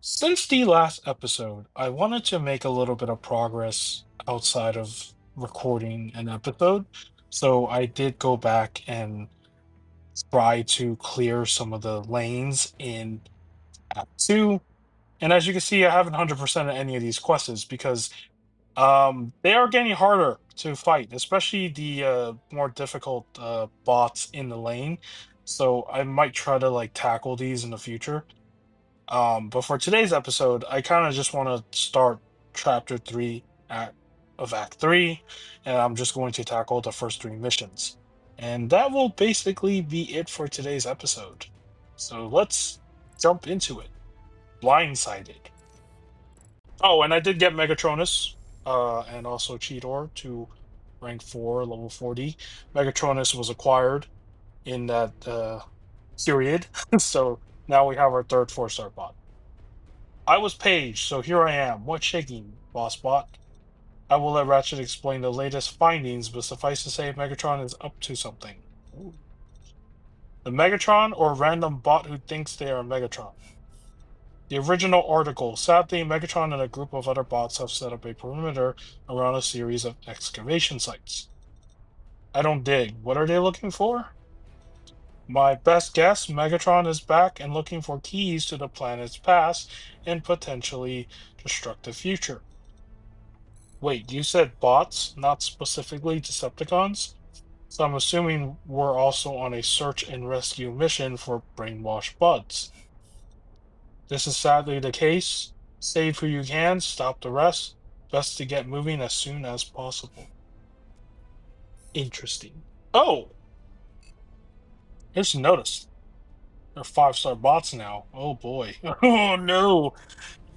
Since the last episode, I wanted to make a little bit of progress outside of recording an episode. So I did go back and try to clear some of the lanes in Act 2. And as you can see, I haven't 100% of any of these quests because they are getting harder to fight, especially the more difficult bots in the lane. So I might try to like tackle these in the future. But for today's episode, I kind of just want to start chapter three of Act 3, and I'm just going to tackle the first three missions. And that will basically be it for today's episode. So let's jump into it. Blindsided. Oh, and I did get Megatronus, and also Cheetor to rank 4, level 40. Megatronus was acquired in that period, so now we have our third 4-star bot. I was Paige, so here I am. What's shaking, boss bot? I will let Ratchet explain the latest findings, but suffice to say, Megatron is up to something. Ooh. The Megatron or a random bot who thinks they are Megatron? The original article. Sadly, Megatron and a group of other bots have set up a perimeter around a series of excavation sites. I don't dig. What are they looking for? My best guess, Megatron is back and looking for keys to the planet's past and potentially destructive future. Wait, you said bots, not specifically Decepticons? So I'm assuming we're also on a search and rescue mission for brainwashed buds. This is sadly the case. Save who you can, stop the rest. Best to get moving as soon as possible. Interesting. Oh, I just noticed. They're 5-star bots now. Oh boy. Oh no.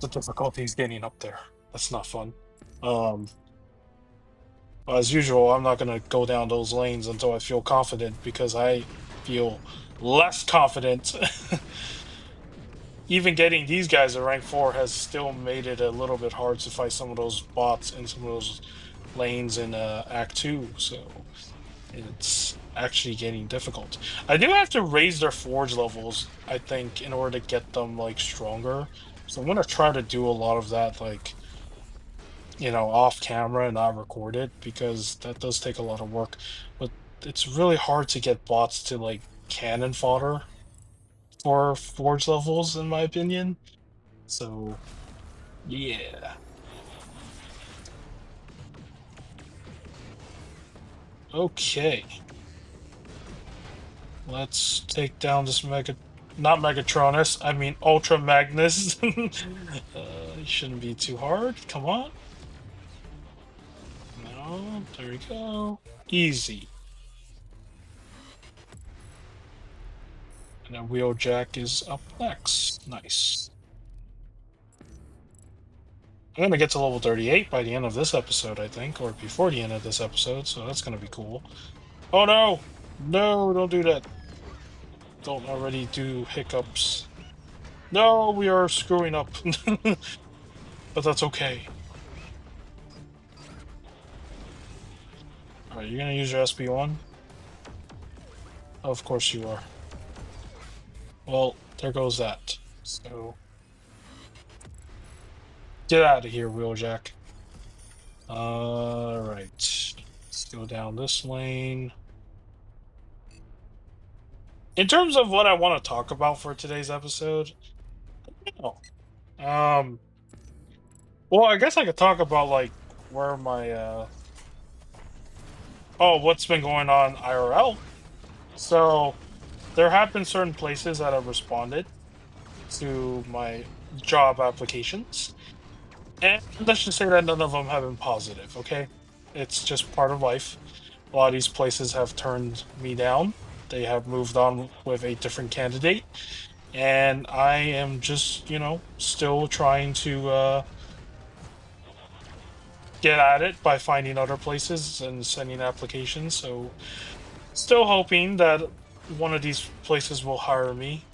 The difficulty is getting up there. That's not fun. Um, As usual, I'm not going to go down those lanes until I feel confident because I feel less confident. Even getting these guys at rank 4 has still made it a little bit hard to fight some of those bots in some of those lanes in Act 2, so it's actually getting difficult. I do have to raise their forge levels, I think, in order to get them like stronger. So I'm gonna try to do a lot of that, like, off camera and not record it because that does take a lot of work. But it's really hard to get bots to like cannon fodder for forge levels, in my opinion. So yeah. Okay. Let's take down this not Megatronus, I mean Ultra Magnus. It shouldn't be too hard. Come on. No, there we go. Easy. And then Wheeljack is up next. Nice. I'm gonna get to level 38 by the end of this episode, I think, or before the end of this episode, so that's gonna be cool. Oh no! No, don't do that. Don't already do hiccups. No, we are screwing up. But that's okay. Alright, you're gonna use your SP1? Of course you are. Well, there goes that. So, get out of here, Wheeljack. Alright. Let's go down this lane. In terms of what I want to talk about for today's episode, oh, um, well, I guess I could talk about like where my what's been going on IRL. So there have been certain places that have responded to my job applications, and let's just say that none of them have been positive. Okay, it's just part of life. A lot of these places have turned me down. They have moved on with a different candidate, and I am just, still trying to get at it by finding other places and sending applications. So, still hoping that one of these places will hire me.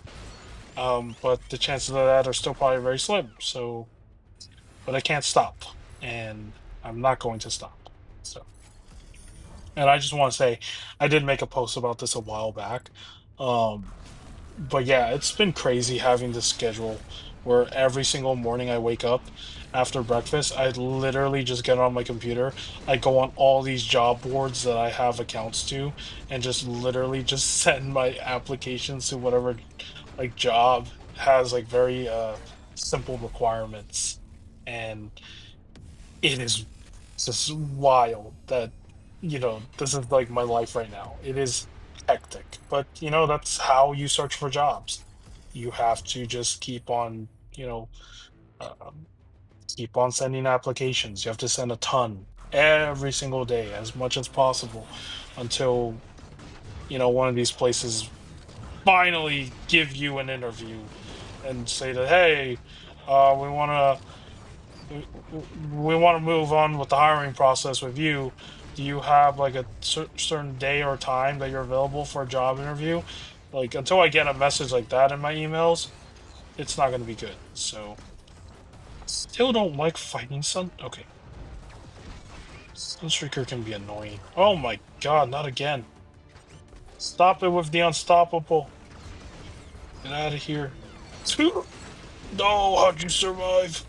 But the chances of that are still probably very slim. So, but I can't stop, and I'm not going to stop. So, and I just want to say, I did make a post about this a while back. Um, but yeah, it's been crazy having this schedule where every single morning I wake up after breakfast, I literally just get on my computer. I go on all these job boards that I have accounts to and just literally just send my applications to whatever like job has like very simple requirements. And it is just wild that, this is like my life right now. It is hectic, but that's how you search for jobs. You have to just um, keep on sending applications. You have to send a ton every single day, as much as possible, until one of these places finally give you an interview and say that, hey, we want to we want to move on with the hiring process with you. Do you have like a certain day or time that you're available for a job interview? Like until I get a message like that in my emails, it's not going to be good. So still don't like fighting Sun. Okay, Sunstreaker can be annoying. Oh my god, not again! Stop it with the unstoppable. Get out of here. No, how'd you survive?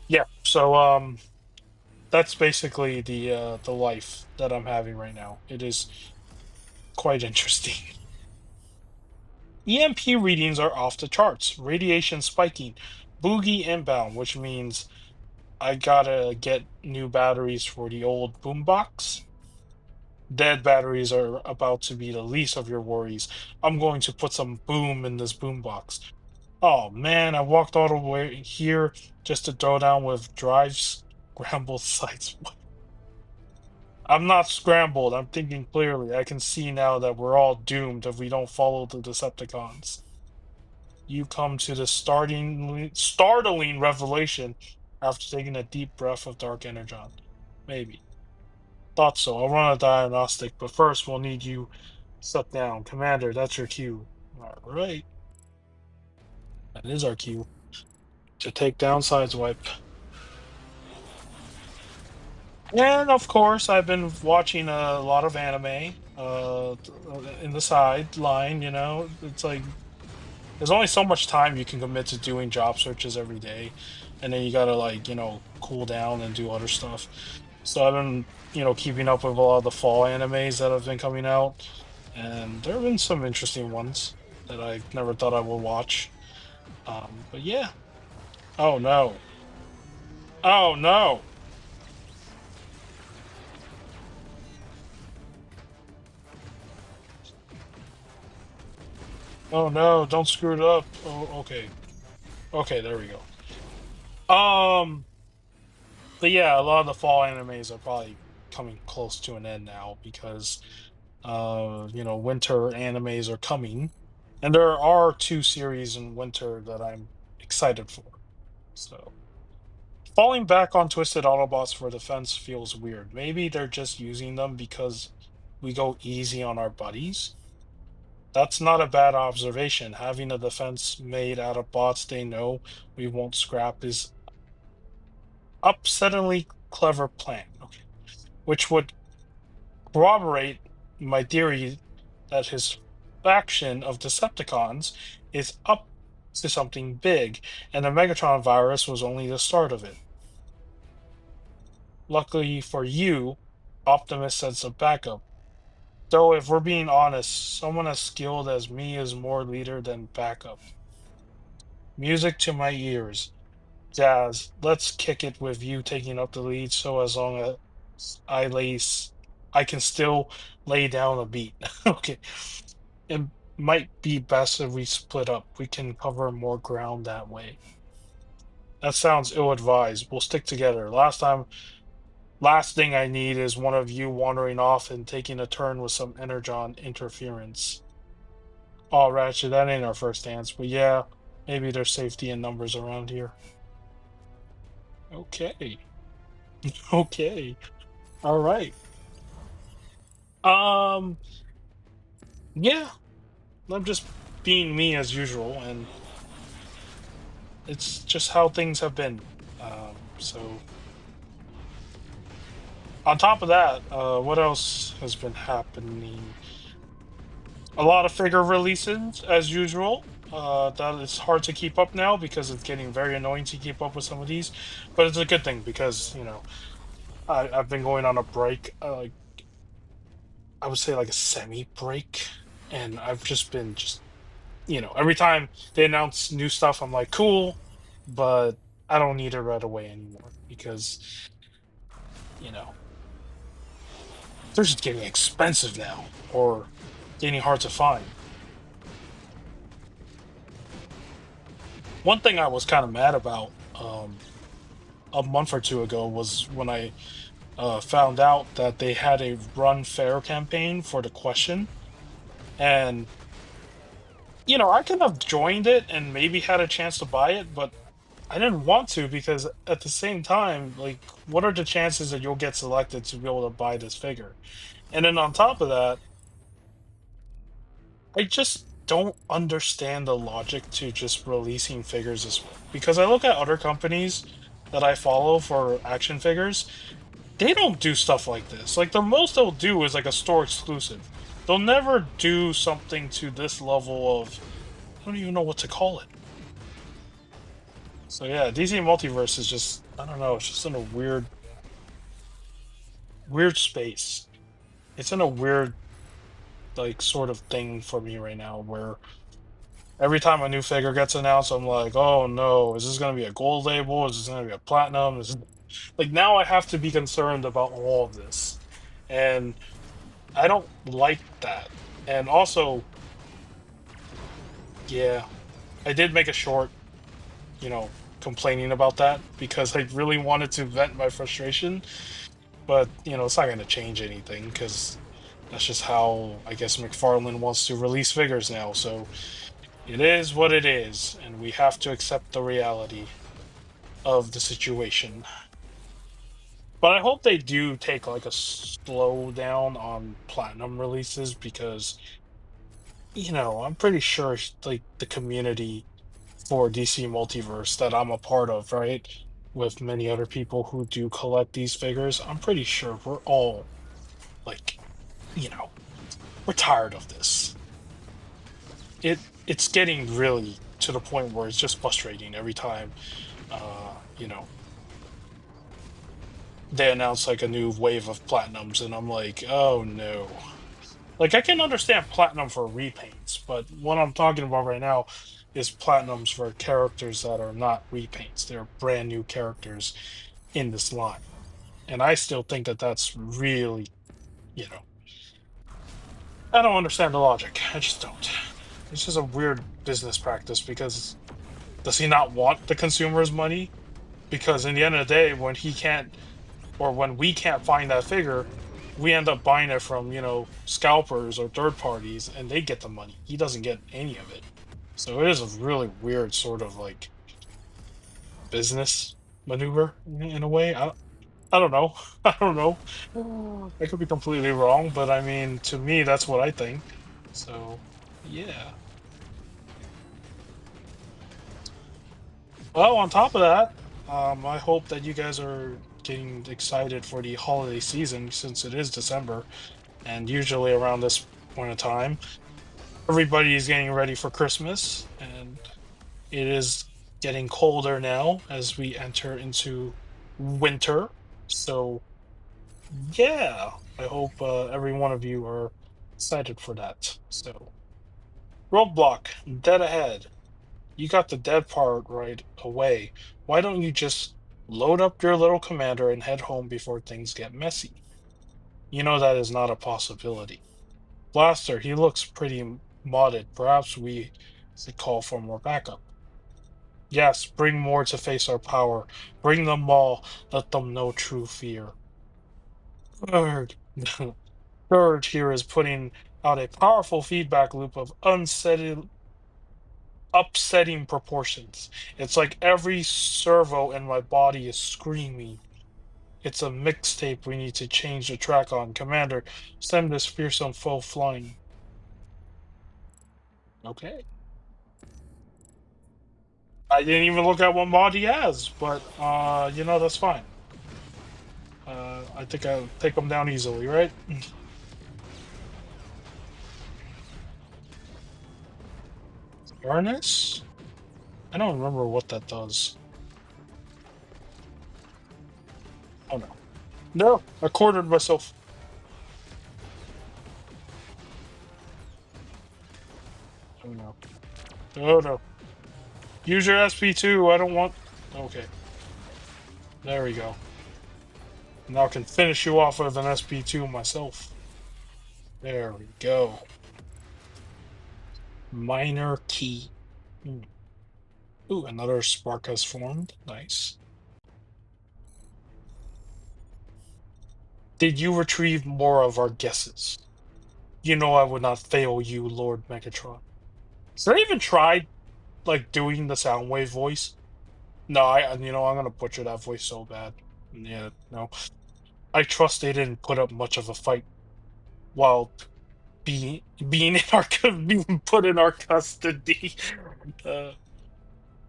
Yeah. So that's basically the life that I'm having right now. It is quite interesting. EMP readings are off the charts. Radiation spiking. Boogie inbound, which means I gotta get new batteries for the old boombox. Dead batteries are about to be the least of your worries. I'm going to put some boom in this boombox. Oh man, I walked all the way here just to throw down with drives scrambled sites. I'm not scrambled. I'm thinking clearly. I can see now that we're all doomed if we don't follow the Decepticons. You come to the startling revelation after taking a deep breath of dark energon. Maybe. Thought so. I'll run a diagnostic, but first we'll need you set down. Commander, that's your cue. Alright. That is our cue. To take down Sideswipe. And of course, I've been watching a lot of anime in the sideline, It's like there's only so much time you can commit to doing job searches every day, and then you gotta like, cool down and do other stuff. So I've been, keeping up with a lot of the fall animes that have been coming out, and there have been some interesting ones that I never thought I would watch. But yeah. Oh no. Oh no. Oh no, don't screw it up. Oh, okay. Okay, there we go. Um, but yeah, a lot of the fall animes are probably coming close to an end now because winter animes are coming. And there are two series in winter that I'm excited for. So falling back on Twisted Autobots for defense feels weird. Maybe they're just using them because we go easy on our buddies. That's not a bad observation. Having a defense made out of bots they know we won't scrap is upsettingly clever plan. Okay. Which would corroborate my theory that his faction of Decepticons is up to something big, and the Megatron virus was only the start of it. Luckily for you, Optimus sends a backup. Though, if we're being honest, someone as skilled as me is more leader than backup. Music to my ears. Jazz, let's kick it with you taking up the lead so as long as I can still lay down a beat. Okay. It might be best if we split up. We can cover more ground that way. That sounds ill-advised. We'll stick together. Last thing I need is one of you wandering off and taking a turn with some energon interference. Oh, Ratchet, that ain't our first dance, but yeah, maybe there's safety in numbers around here. Okay. Okay. All right. Um, yeah, I'm just being me as usual, and it's just how things have been. So on top of that, what else has been happening? A lot of figure releases as usual. that it's hard to keep up now because it's getting very annoying to keep up with some of these. But it's a good thing because I've been going on a break, like I would say like a semi break, and I've just been just every time they announce new stuff, I'm like cool, but I don't need it right away anymore because you know they're just getting expensive now or getting hard to find. One thing I was kind of mad about a month or two ago was when I found out that they had a run fair campaign for the question. And, I could have joined it and maybe had a chance to buy it, but I didn't want to because at the same time, like, what are the chances that you'll get selected to be able to buy this figure? And then on top of that, I just don't understand the logic to just releasing figures this way. Because I look at other companies that I follow for action figures, they don't do stuff like this. Like the most they'll do is like a store exclusive. They'll never do something to this level of I don't even know what to call it. So yeah, DC Multiverse is just I don't know, it's just in a weird space. It's in a weird like sort of thing for me right now where every time a new figure gets announced, I'm like, oh no, is this gonna be a gold label? Is this gonna be a platinum? Like now I have to be concerned about all of this. And I don't like that. And also, yeah, I did make a short, complaining about that because I really wanted to vent my frustration, but it's not going to change anything because that's just how I guess McFarlane wants to release figures now. So it is what it is, and we have to accept the reality of the situation. But I hope they do take like a slow down on platinum releases because I'm pretty sure like the community for DC Multiverse that I'm a part of, right? With many other people who do collect these figures, I'm pretty sure we're all like, you know, we're tired of this. It's getting really to the point where it's just frustrating every time uh, you know, they announce like a new wave of platinums and I'm like, "Oh no." Like I can understand platinum for repaints, but what I'm talking about right now is platinums for characters that are not repaints. They're brand new characters in this line. And I still think that that's really, you know, I don't understand the logic. I just don't. It's just a weird business practice because does he not want the consumer's money? Because in the end of the day, when he can't or when we can't find that figure, we end up buying it from, scalpers or third parties and they get the money. He doesn't get any of it. So it is a really weird sort of like business maneuver in a way. I don't know. I don't know. I could be completely wrong, but I mean, to me, that's what I think. So, yeah. Well, on top of that, I hope that you guys are getting excited for the holiday season since it is December, and usually around this point of time, everybody is getting ready for Christmas, and it is getting colder now as we enter into winter. So, yeah, I hope every one of you are excited for that. So, Roadblock, dead ahead. You got the dead part right away. Why don't you just load up your little commander and head home before things get messy? You know that is not a possibility. Blaster, he looks pretty modded. Perhaps we should call for more backup. Yes, bring more to face our power. Bring them all. Let them know true fear. Third. Third here is putting out a powerful feedback loop of unsettled upsetting proportions. It's like every servo in my body is screaming. It's a mixtape we need to change the track on. Commander, send this fearsome foe flying. Okay. I didn't even look at what mod he has, but that's fine. I think I'll take him down easily, right? Harness? I don't remember what that does. Oh no. No! I cornered myself. Oh no. Oh no. Use your SP2. I don't want. Okay. There we go. Now I can finish you off with an SP2 myself. There we go. Minor key. Hmm. Ooh, another spark has formed. Nice. Did you retrieve more of our guesses? You know I would not fail you, Lord Megatron. Should I even try, like, doing the Soundwave voice? No, I'm gonna butcher that voice so bad. Yeah, no. I trust they didn't put up much of a fight while being in our being put in our custody. Uh,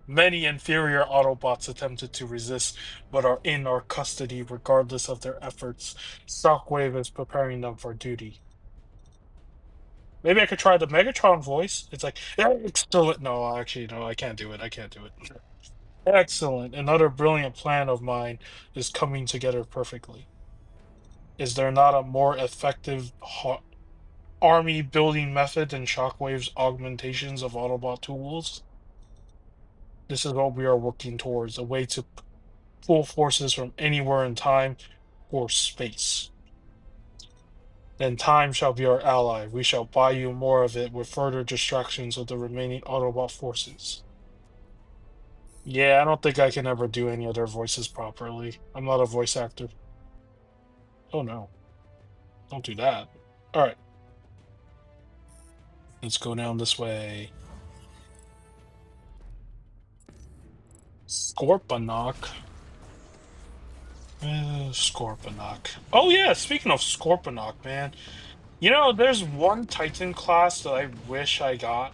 Many inferior Autobots attempted to resist, but are in our custody regardless of their efforts. Shockwave is preparing them for duty. Maybe I could try the Megatron voice. It's like, excellent. No, actually, no, I can't do it. I can't do it. Excellent. Another brilliant plan of mine is coming together perfectly. Is there not a more effective army building method than Shockwave's augmentations of Autobot tools? This is what we are working towards, a way to pull forces from anywhere in time or space. Then time shall be our ally. We shall buy you more of it with further distractions of the remaining Autobot forces. Yeah, I don't think I can ever do any of their voices properly. I'm not a voice actor. Oh no, don't do that. Alright, let's go down this way. Scorponok. Scorponok. Oh yeah, speaking of Scorponok, man. There's one Titan class that I wish I got.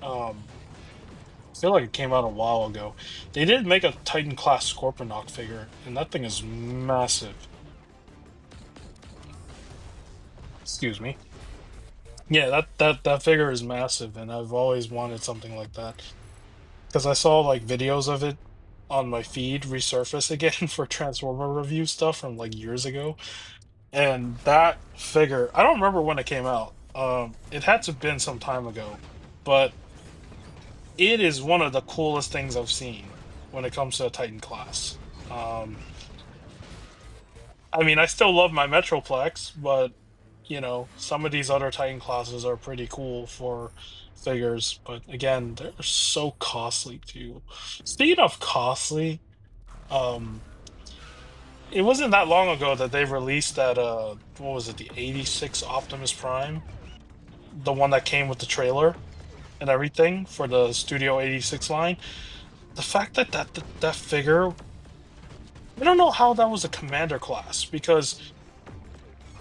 I feel like it came out a while ago. They did make a Titan class Scorponok figure, and that thing is massive. Excuse me. Yeah, that figure is massive, and I've always wanted something like that. Because I saw like videos of it on my feed resurface again for Transformer review stuff from like years ago. And that figure, I don't remember when it came out. It had to have been some time ago, but it is one of the coolest things I've seen when it comes to a Titan class. Um, I mean, I still love my Metroplex, but some of these other Titan classes are pretty cool for figures. But again, they're so costly too. Speaking of costly, um, it wasn't that long ago that they released that what was it, the 86 Optimus Prime, the one that came with the trailer and everything for the Studio 86 line. The fact that figure, I don't know how that was a commander class, because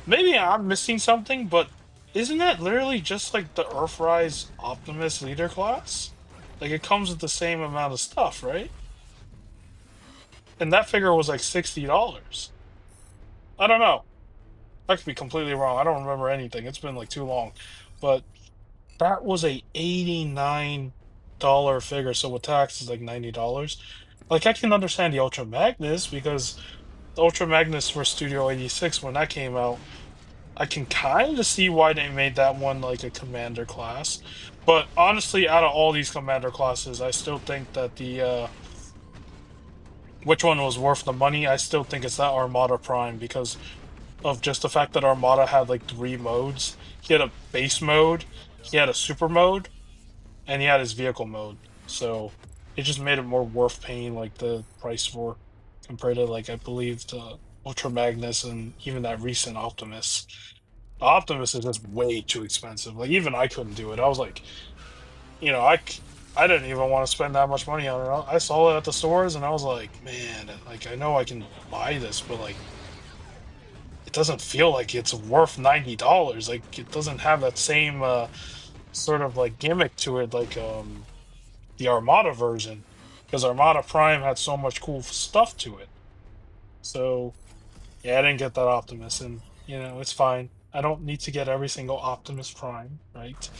maybe I'm missing something, but isn't that literally just like the Earthrise Optimus leader class? Like it comes with the same amount of stuff, right? And that figure was like $60. I don't know. I could be completely wrong. I don't remember anything. It's been like too long. But that was a $89 figure, so with tax is like $90. Like I can understand the Ultra Magnus, because the Ultra Magnus for Studio 86 when that came out, I can kind of see why they made that one like a commander class. But honestly, out of all these commander classes, I still think that the which one was worth the money, I still think it's that Armada Prime, because of just the fact that Armada had like three modes. He had a base mode, he had a super mode, and he had his vehicle mode. So it just made it more worth paying like the price for, compared to like I believe the Ultra Magnus and even that recent Optimus. Optimus is just way too expensive. Like even I couldn't do it. I was like, you know, I c- I didn't even want to spend that much money on it. I saw it at the stores and I was like, man, like I know I can buy this, but like it doesn't feel like it's worth $90. Like it doesn't have that same sort of like gimmick to it, like the Armada version, because Armada Prime had so much cool stuff to it. So yeah, I didn't get that Optimus, and it's fine. I don't need to get every single Optimus Prime, right?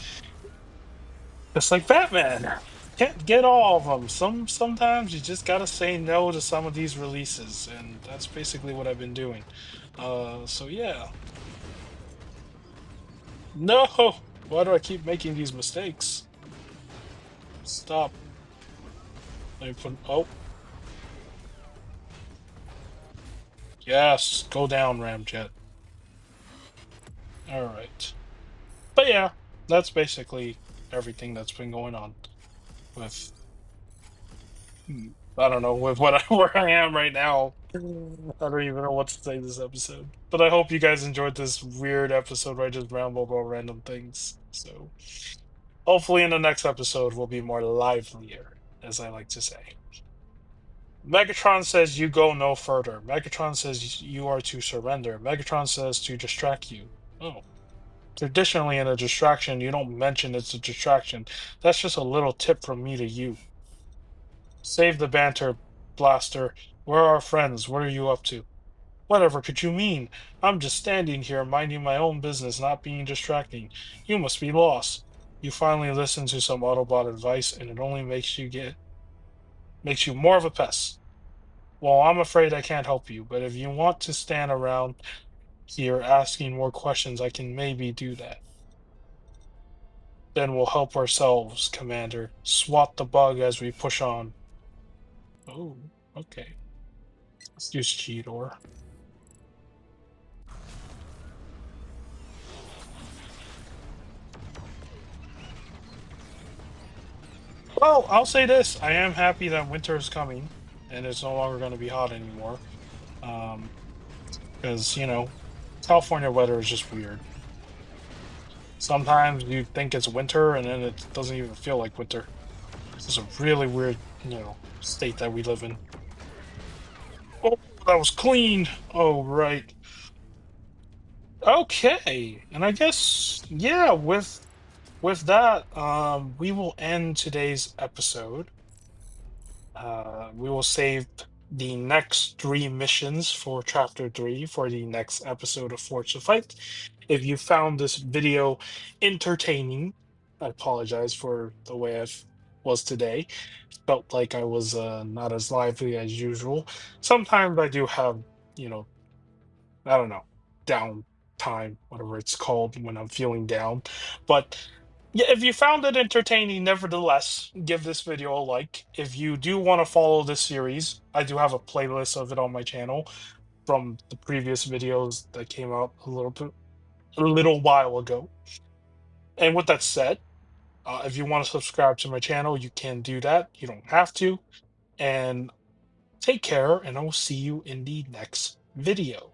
Just like Batman. Can't get all of them. Sometimes you just gotta say no to some of these releases, and that's basically what I've been doing. So yeah. No! Why do I keep making these mistakes? Stop. Let me put. Oh, yes. Go down, Ramjet. All right. But yeah, that's basically everything that's been going on with. I don't know with what where I am right now. I don't even know what to say this episode. But I hope you guys enjoyed this weird episode where I just ramble about random things. So hopefully in the next episode we'll be more livelier, as I like to say. Megatron says you go no further. Megatron says you are to surrender. Megatron says to distract you. Oh. Traditionally, in a distraction, you don't mention it's a distraction. That's just a little tip from me to you. Save the banter, Blaster. Where are our friends? What are you up to? Whatever could you mean? I'm just standing here minding my own business, not being distracting. You must be lost. You finally listen to some Autobot advice, and it only makes you more of a pest. Well, I'm afraid I can't help you, but if you want to stand around here asking more questions, I can maybe do that. Then we'll help ourselves, Commander. Swat the bug as we push on. Oh, okay. Let's use Cheetor. Well, I'll say this. I am happy that winter is coming and it's no longer going to be hot anymore. Um, because, California weather is just weird. Sometimes you think it's winter and then it doesn't even feel like winter. It's just a really weird, state that we live in. Oh, that was clean. Oh, right. Okay. And I guess, yeah, with that, we will end today's episode. We will save the next three missions for chapter three for the next episode of Forge to Fight. If you found this video entertaining, I apologize for the way I was today. Felt like I was not as lively as usual. Sometimes I do have, you know, I don't know, down time, whatever it's called when I'm feeling down. But yeah, if you found it entertaining, nevertheless, give this video a like. If you do want to follow this series, I do have a playlist of it on my channel from the previous videos that came out a little while ago. And with that said, if you want to subscribe to my channel, you can do that. You don't have to. And take care, and I will see you in the next video.